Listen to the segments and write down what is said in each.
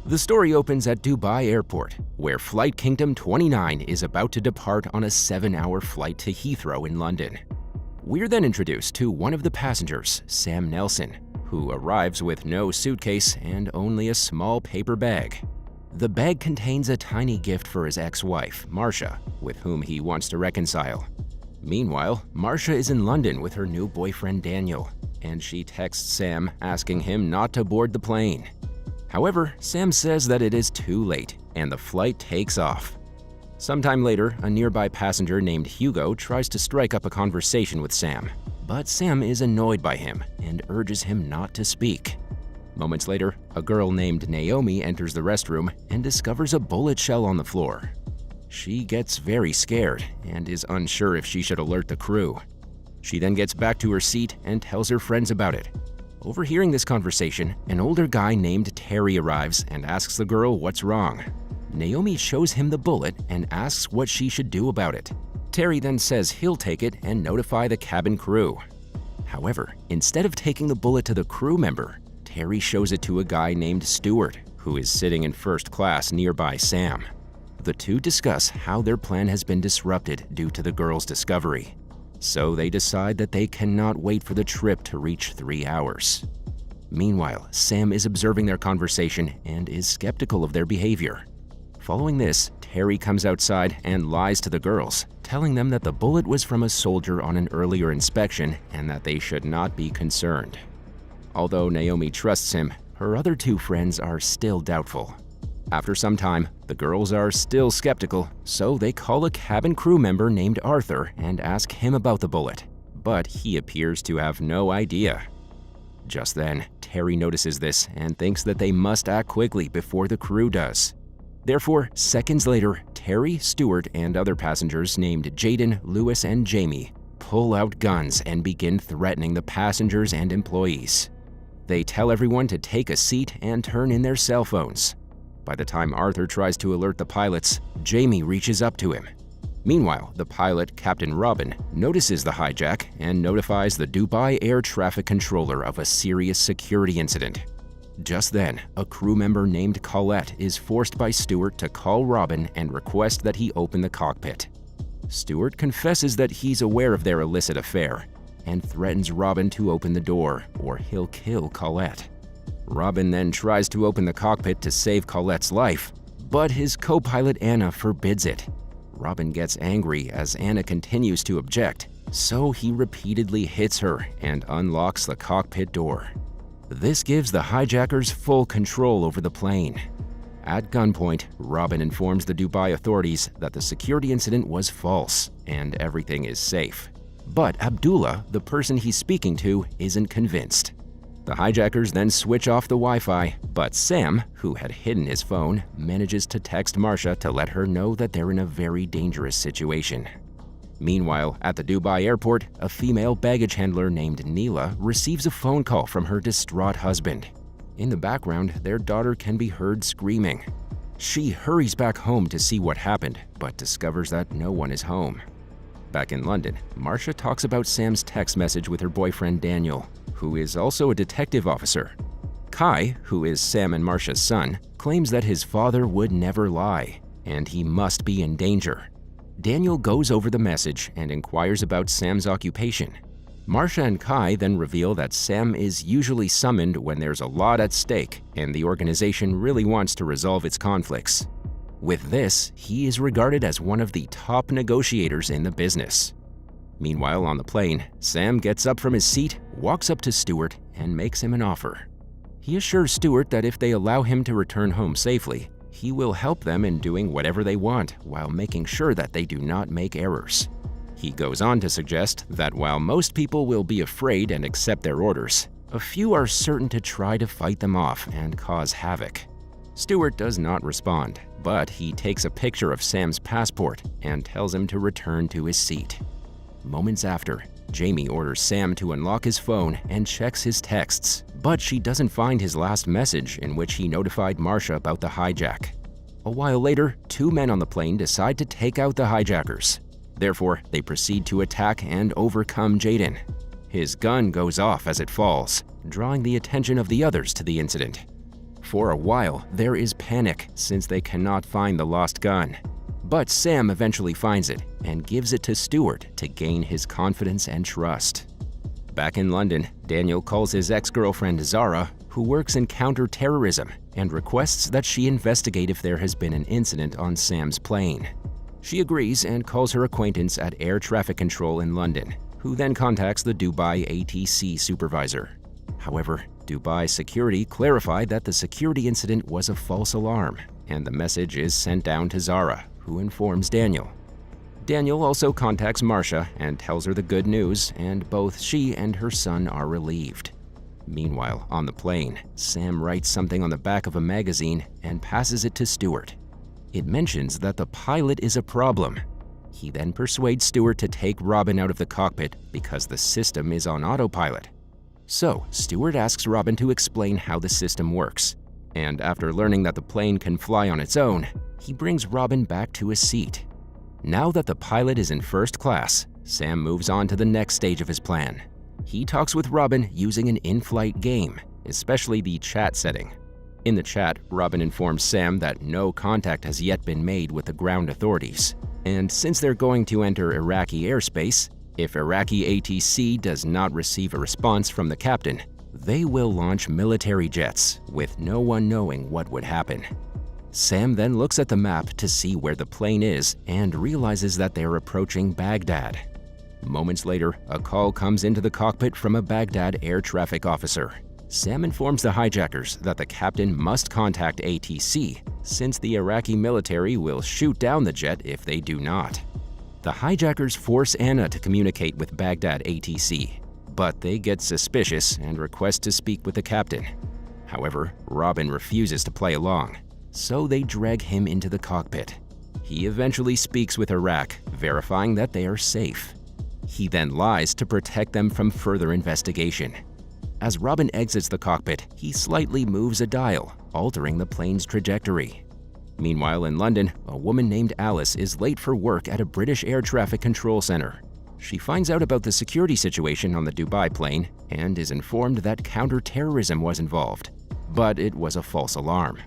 The story opens at Dubai Airport, where Flight Kingdom 29 is about to depart on a 7-hour flight to Heathrow in London. We're then introduced to one of the passengers, Sam Nelson, who arrives with no suitcase and only a small paper bag. The bag contains a tiny gift for his ex-wife, Marcia, with whom he wants to reconcile. Meanwhile, Marcia is in London with her new boyfriend Daniel, and she texts Sam asking him not to board the plane. However, Sam says that it is too late, and the flight takes off. Sometime later, a nearby passenger named Hugo tries to strike up a conversation with Sam, but Sam is annoyed by him and urges him not to speak. Moments later, a girl named Naomi enters the restroom and discovers a bullet shell on the floor. She gets very scared and is unsure if she should alert the crew. She then gets back to her seat and tells her friends about it. Overhearing this conversation, an older guy named Terry arrives and asks the girl what's wrong. Naomi shows him the bullet and asks what she should do about it. Terry then says he'll take it and notify the cabin crew. However, instead of taking the bullet to the crew member, Terry shows it to a guy named Stuart, who is sitting in first class nearby Sam. The two discuss how their plan has been disrupted due to the girl's discovery. So they decide that they cannot wait for the trip to reach 3 hours. Meanwhile, Sam is observing their conversation and is skeptical of their behavior. Following this, Terry comes outside and lies to the girls, telling them that the bullet was from a soldier on an earlier inspection and that they should not be concerned. Although Naomi trusts him, her other two friends are still doubtful. After some time, the girls are still skeptical, so they call a cabin crew member named Arthur and ask him about the bullet, but he appears to have no idea. Just then, Terry notices this and thinks that they must act quickly before the crew does. Therefore, seconds later, Terry, Stuart, and other passengers named Jaden, Lewis, and Jamie pull out guns and begin threatening the passengers and employees. They tell everyone to take a seat and turn in their cell phones. By the time Arthur tries to alert the pilots, Jamie reaches up to him. Meanwhile, the pilot, Captain Robin, notices the hijack and notifies the Dubai air traffic controller of a serious security incident. Just then, a crew member named Colette is forced by Stuart to call Robin and request that he open the cockpit. Stuart confesses that he's aware of their illicit affair and threatens Robin to open the door or he'll kill Colette. Robin then tries to open the cockpit to save Colette's life, but his co-pilot Anna forbids it. Robin gets angry as Anna continues to object, so he repeatedly hits her and unlocks the cockpit door. This gives the hijackers full control over the plane. At gunpoint, Robin informs the Dubai authorities that the security incident was false and everything is safe. But Abdullah, the person he's speaking to, isn't convinced. The hijackers then switch off the Wi-Fi, but Sam, who had hidden his phone, manages to text Marcia to let her know that they're in a very dangerous situation. Meanwhile, at the Dubai airport, a female baggage handler named Neela receives a phone call from her distraught husband. In the background, their daughter can be heard screaming. She hurries back home to see what happened, but discovers that no one is home. Back in London, Marcia talks about Sam's text message with her boyfriend Daniel, who is also a detective officer. Kai, who is Sam and Marcia's son, claims that his father would never lie, and he must be in danger. Daniel goes over the message and inquires about Sam's occupation. Marcia and Kai then reveal that Sam is usually summoned when there's a lot at stake and the organization really wants to resolve its conflicts. With this, he is regarded as one of the top negotiators in the business. Meanwhile, on the plane, Sam gets up from his seat, walks up to Stuart, and makes him an offer. He assures Stuart that if they allow him to return home safely, he will help them in doing whatever they want while making sure that they do not make errors. He goes on to suggest that while most people will be afraid and accept their orders, a few are certain to try to fight them off and cause havoc. Stuart does not respond, but he takes a picture of Sam's passport and tells him to return to his seat. Moments after, Jamie orders Sam to unlock his phone and checks his texts, but she doesn't find his last message in which he notified Marcia about the hijack. A while later, two men on the plane decide to take out the hijackers. Therefore, they proceed to attack and overcome Jaden. His gun goes off as it falls, drawing the attention of the others to the incident. For a while, there is panic since they cannot find the lost gun. But Sam eventually finds it and gives it to Stuart to gain his confidence and trust. Back in London, Daniel calls his ex-girlfriend Zara, who works in counter-terrorism, and requests that she investigate if there has been an incident on Sam's plane. She agrees and calls her acquaintance at air traffic control in London, who then contacts the Dubai ATC supervisor. However, Dubai security clarified that the security incident was a false alarm, and the message is sent down to Zara, who informs Daniel. Daniel also contacts Marcia and tells her the good news, and both she and her son are relieved. Meanwhile, on the plane, Sam writes something on the back of a magazine and passes it to Stuart. It mentions that the pilot is a problem. He then persuades Stuart to take Robin out of the cockpit because the system is on autopilot. So, Stuart asks Robin to explain how the system works, and after learning that the plane can fly on its own, he brings Robin back to his seat. Now that the pilot is in first class, Sam moves on to the next stage of his plan. He talks with Robin using an in-flight game, especially the chat setting. In the chat, Robin informs Sam that no contact has yet been made with the ground authorities, and since they're going to enter Iraqi airspace, if Iraqi ATC does not receive a response from the captain, they will launch military jets, with no one knowing what would happen. Sam then looks at the map to see where the plane is and realizes that they're approaching Baghdad. Moments later, a call comes into the cockpit from a Baghdad air traffic officer. Sam informs the hijackers that the captain must contact ATC, since the Iraqi military will shoot down the jet if they do not. The hijackers force Anna to communicate with Baghdad ATC, but they get suspicious and request to speak with the captain. However, Robin refuses to play along, so they drag him into the cockpit. He eventually speaks with Iraq, verifying that they are safe. He then lies to protect them from further investigation. As Robin exits the cockpit, he slightly moves a dial, altering the plane's trajectory. Meanwhile, in London, a woman named Alice is late for work at a British air traffic control center. She finds out about the security situation on the Dubai plane and is informed that counter-terrorism was involved, but it was a false alarm.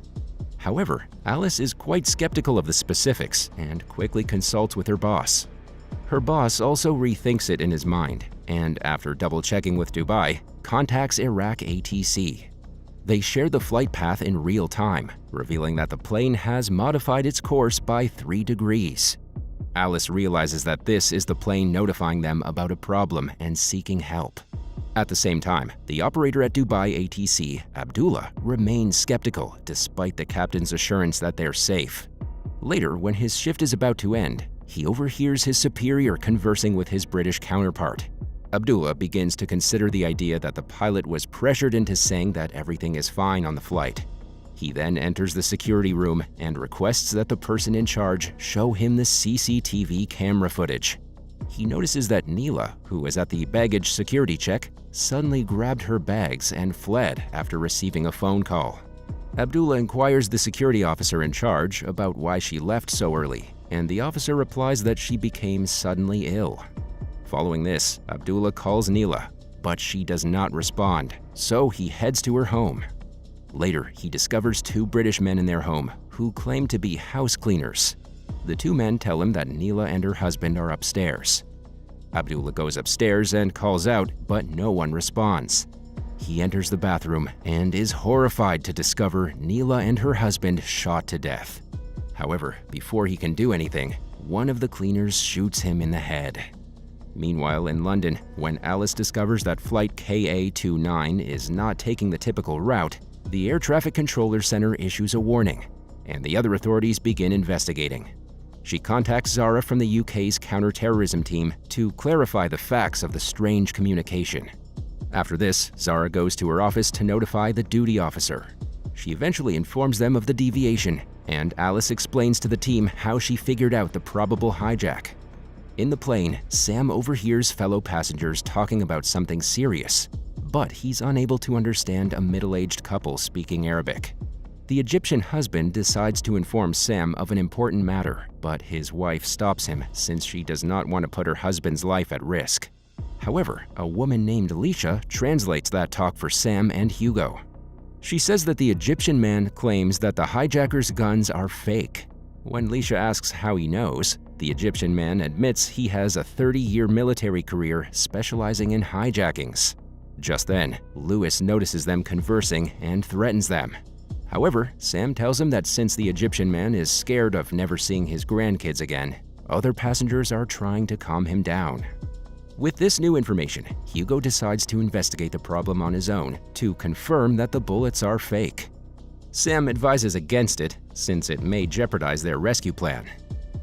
However, Alice is quite skeptical of the specifics and quickly consults with her boss. Her boss also rethinks it in his mind, and after double-checking with Dubai, contacts Iraq ATC. They share the flight path in real time, revealing that the plane has modified its course by 3 degrees. Alice realizes that this is the plane notifying them about a problem and seeking help. At the same time, the operator at Dubai ATC, Abdullah, remains skeptical despite the captain's assurance that they're safe. Later, when his shift is about to end, he overhears his superior conversing with his British counterpart. Abdullah begins to consider the idea that the pilot was pressured into saying that everything is fine on the flight. He then enters the security room and requests that the person in charge show him the CCTV camera footage. He notices that Neela, who was at the baggage security check, suddenly grabbed her bags and fled after receiving a phone call. Abdullah inquires the security officer in charge about why she left so early, and the officer replies that she became suddenly ill. Following this, Abdullah calls Neela, but she does not respond, so he heads to her home. Later, he discovers 2 British men in their home who claim to be house cleaners. The 2 men tell him that Neela and her husband are upstairs. Abdullah goes upstairs and calls out, but no one responds. He enters the bathroom and is horrified to discover Neela and her husband shot to death. However, before he can do anything, one of the cleaners shoots him in the head. Meanwhile, in London, when Alice discovers that flight KA-29 is not taking the typical route, the air traffic controller center issues a warning, and the other authorities begin investigating. She contacts Zara from the UK's counter-terrorism team to clarify the facts of the strange communication. After this, Zara goes to her office to notify the duty officer. She eventually informs them of the deviation, and Alice explains to the team how she figured out the probable hijack. In the plane, Sam overhears fellow passengers talking about something serious, but he's unable to understand a middle-aged couple speaking Arabic. The Egyptian husband decides to inform Sam of an important matter, but his wife stops him since she does not want to put her husband's life at risk. However, a woman named Alicia translates that talk for Sam and Hugo. She says that the Egyptian man claims that the hijackers' guns are fake. When Leisha asks how he knows, the Egyptian man admits he has a 30-year military career specializing in hijackings. Just then, Lewis notices them conversing and threatens them. However, Sam tells him that since the Egyptian man is scared of never seeing his grandkids again, other passengers are trying to calm him down. With this new information, Hugo decides to investigate the problem on his own to confirm that the bullets are fake. Sam advises against it, since it may jeopardize their rescue plan.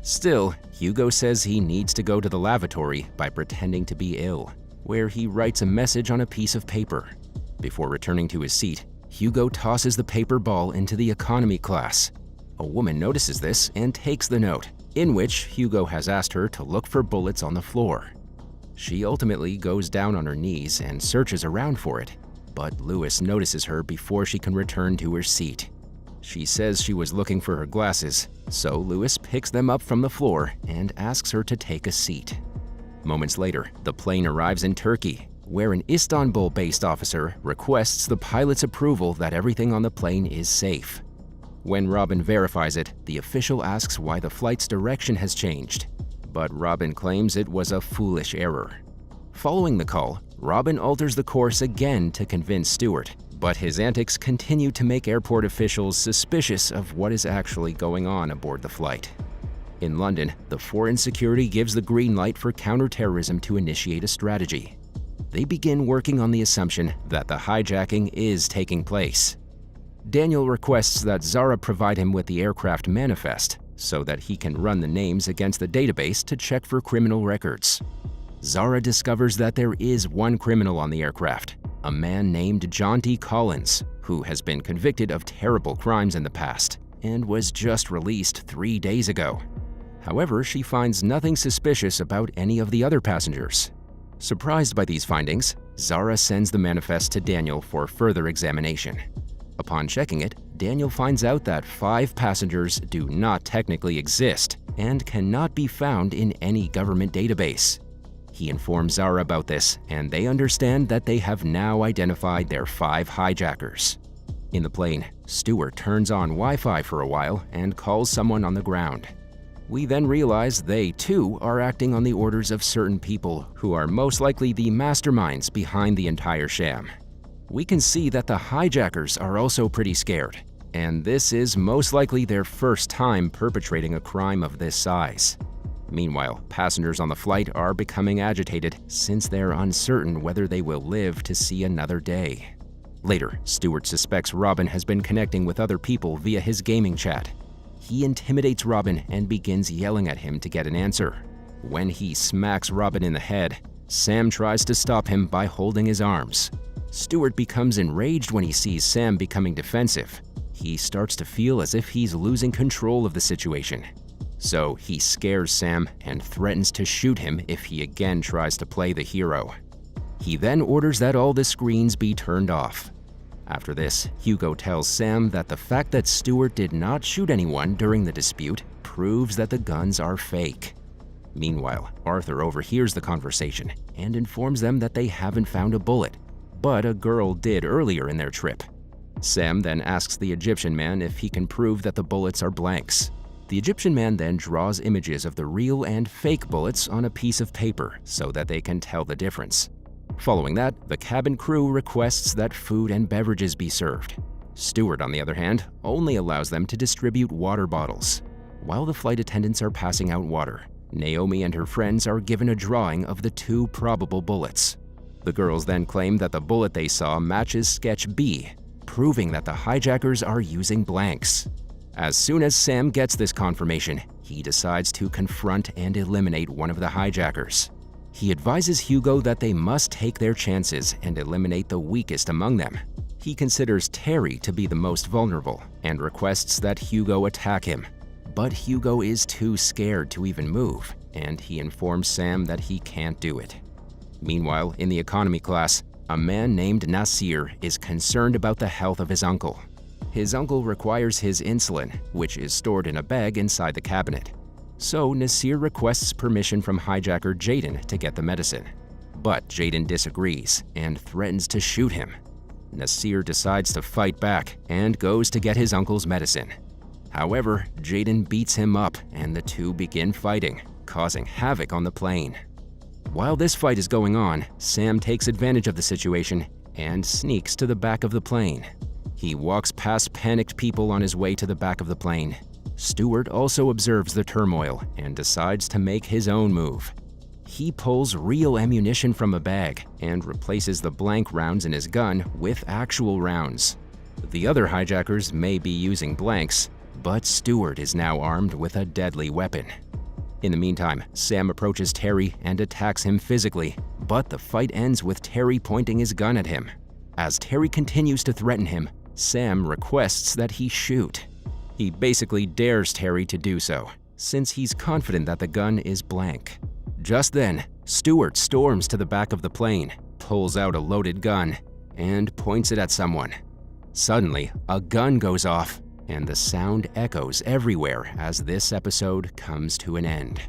Still, Hugo says he needs to go to the lavatory by pretending to be ill, where he writes a message on a piece of paper. Before returning to his seat, Hugo tosses the paper ball into the economy class. A woman notices this and takes the note, in which Hugo has asked her to look for bullets on the floor. She ultimately goes down on her knees and searches around for it, but Lewis notices her before she can return to her seat. She says she was looking for her glasses, so Lewis picks them up from the floor and asks her to take a seat. Moments later, the plane arrives in Turkey, where an Istanbul-based officer requests the pilot's approval that everything on the plane is safe. When Robin verifies it, the official asks why the flight's direction has changed, but Robin claims it was a foolish error. Following the call, Robin alters the course again to convince Stewart, but his antics continue to make airport officials suspicious of what is actually going on aboard the flight. In London, the foreign security gives the green light for counterterrorism to initiate a strategy. They begin working on the assumption that the hijacking is taking place. Daniel requests that Zara provide him with the aircraft manifest so that he can run the names against the database to check for criminal records. Zara discovers that there is one criminal on the aircraft, a man named John T. Collins, who has been convicted of terrible crimes in the past and was just released 3 days ago. However, she finds nothing suspicious about any of the other passengers. Surprised by these findings, Zara sends the manifest to Daniel for further examination. Upon checking it, Daniel finds out that 5 passengers do not technically exist and cannot be found in any government database. He informs Zara about this, and they understand that they have now identified their 5 hijackers. In the plane, Stewart turns on Wi-Fi for a while and calls someone on the ground. We then realize they, too, are acting on the orders of certain people who are most likely the masterminds behind the entire sham. We can see that the hijackers are also pretty scared, and this is most likely their first time perpetrating a crime of this size. Meanwhile, passengers on the flight are becoming agitated since they're uncertain whether they will live to see another day. Later, Stewart suspects Robin has been connecting with other people via his gaming chat. He intimidates Robin and begins yelling at him to get an answer. When he smacks Robin in the head, Sam tries to stop him by holding his arms. Stewart becomes enraged when he sees Sam becoming defensive. He starts to feel as if he's losing control of the situation. So he scares Sam and threatens to shoot him if he again tries to play the hero. He then orders that all the screens be turned off. After this, Hugo tells Sam that the fact that Stewart did not shoot anyone during the dispute proves that the guns are fake. Meanwhile, Arthur overhears the conversation and informs them that they haven't found a bullet, but a girl did earlier in their trip. Sam then asks the Egyptian man if he can prove that the bullets are blanks. The Egyptian man then draws images of the real and fake bullets on a piece of paper so that they can tell the difference. Following that, the cabin crew requests that food and beverages be served. Stewart, on the other hand, only allows them to distribute water bottles. While the flight attendants are passing out water, Naomi and her friends are given a drawing of the 2 probable bullets. The girls then claim that the bullet they saw matches sketch B, proving that the hijackers are using blanks. As soon as Sam gets this confirmation, he decides to confront and eliminate one of the hijackers. He advises Hugo that they must take their chances and eliminate the weakest among them. He considers Terry to be the most vulnerable and requests that Hugo attack him. But Hugo is too scared to even move, and he informs Sam that he can't do it. Meanwhile, in the economy class, a man named Nasir is concerned about the health of his uncle. His uncle requires his insulin, which is stored in a bag inside the cabinet. So Nasir requests permission from hijacker Jaden to get the medicine. But Jaden disagrees and threatens to shoot him. Nasir decides to fight back and goes to get his uncle's medicine. However, Jaden beats him up and the two begin fighting, causing havoc on the plane. While this fight is going on, Sam takes advantage of the situation and sneaks to the back of the plane. He walks past panicked people on his way to the back of the plane. Stewart also observes the turmoil and decides to make his own move. He pulls real ammunition from a bag and replaces the blank rounds in his gun with actual rounds. The other hijackers may be using blanks, but Stewart is now armed with a deadly weapon. In the meantime, Sam approaches Terry and attacks him physically, but the fight ends with Terry pointing his gun at him. As Terry continues to threaten him, Sam requests that he shoot. He basically dares Terry to do so, since he's confident that the gun is blank. Just then, Stewart storms to the back of the plane, pulls out a loaded gun, and points it at someone. Suddenly, a gun goes off, and the sound echoes everywhere as this episode comes to an end.